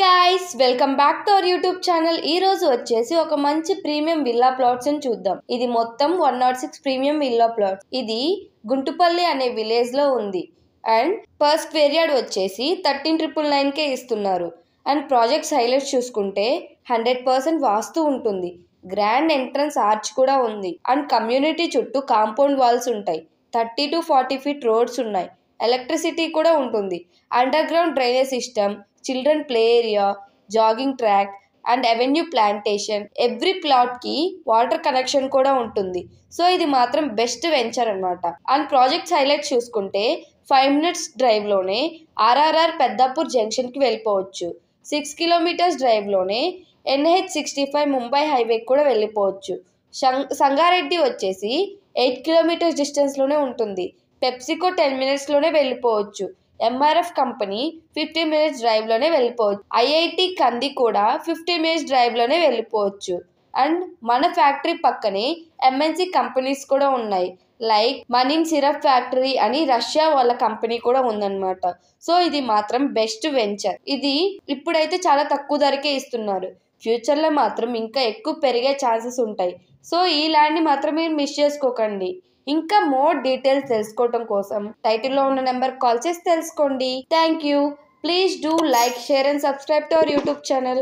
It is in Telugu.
Guys welcome back to our YouTube channel. ఈ రోజు వచ్చేసి ఒక మంచి ప్రీమియం విల్లా ప్లాట్స్ ని చూద్దాం. ఇది మొత్తం 106 ప్రీమియం విల్లా ప్లాట్స్. ఇది గుంటుపల్లి అనే విలేజ్ లో ఉంది. అండ్ పర్ స్క్వేర్ యార్డ్ వచ్చేసి 13,999 కే ఇస్తున్నారు. అండ్ ప్రాజెక్ట్స్ హైలైట్స్ చూసుకుంటే 100% వాస్తు ఉంటుంది. గ్రాండ్ ఎంట్రన్స్ ఆర్చ్ కూడా ఉంది. అండ్ కమ్యూనిటీ చుట్టూ కాంపౌండ్ వాల్స్ ఉంటాయి. 30 to 40 ఫీట్ రోడ్స్ ఉన్నాయి. ఎలక్ట్రిసిటీ కూడా ఉంటుంది. Under ground drainage system, children play area, jogging track and avenue plantation. Every plot కి వాటర్ కనెక్షన్ కూడా ఉంటుంది. సో ఇది మాత్రం బెస్ట్ వెంచర్ అన్నమాట. అండ్ ప్రాజెక్ట్స్ హైలైట్స్ చూసుకుంటే 5 minutes డ్రైవ్ లోనే ఆర్ఆర్ఆర్ పెద్దాపూర్ జంక్షన్ కి వెళ్ళిపోవచ్చు. 6 kilometers డ్రైవ్ లోనే NH65 ముంబై హైవే కూడా వెళ్ళిపోవచ్చు. సంగారెడ్డి వచ్చేసి 8 kilometers డిస్టెన్స్ లోనే ఉంటుంది. పెప్సికో 10 minutes లోనే వెళ్ళిపోవచ్చు. MRF కంపెనీ 15 minutes డ్రైవ్ లోనే వెళ్ళిపోవచ్చు. IIT కంది కూడా 15 minutes డ్రైవ్ లోనే వెళ్ళిపోవచ్చు. అండ్ మన ఫ్యాక్టరీ పక్కనే MNC కంపెనీస్ కూడా ఉన్నాయి. లైక్ మనిన్ సిరప్ ఫ్యాక్టరీ అని రష్యా వాళ్ళ కంపెనీ కూడా ఉందన్నమాట. సో ఇది మాత్రం బెస్ట్ వెంచర్. ఇది ఇప్పుడైతే చాలా తక్కువ ధరకే ఇస్తున్నారు. ఫ్యూచర్లో మాత్రం ఇంకా ఎక్కువ పెరిగే ఛాన్సెస్ ఉంటాయి. సో ఈ ల్యాండ్ని మాత్రం మీరు మిస్ చేసుకోకండి. ఇంకా మోర్ డీటెయిల్స్ తెలుసుకోవడం కోసం టైటిల్లో ఉన్న నెంబర్ కాల్ చేసి తెలుసుకోండి. Thank you. Please do like, share and subscribe to our YouTube channel.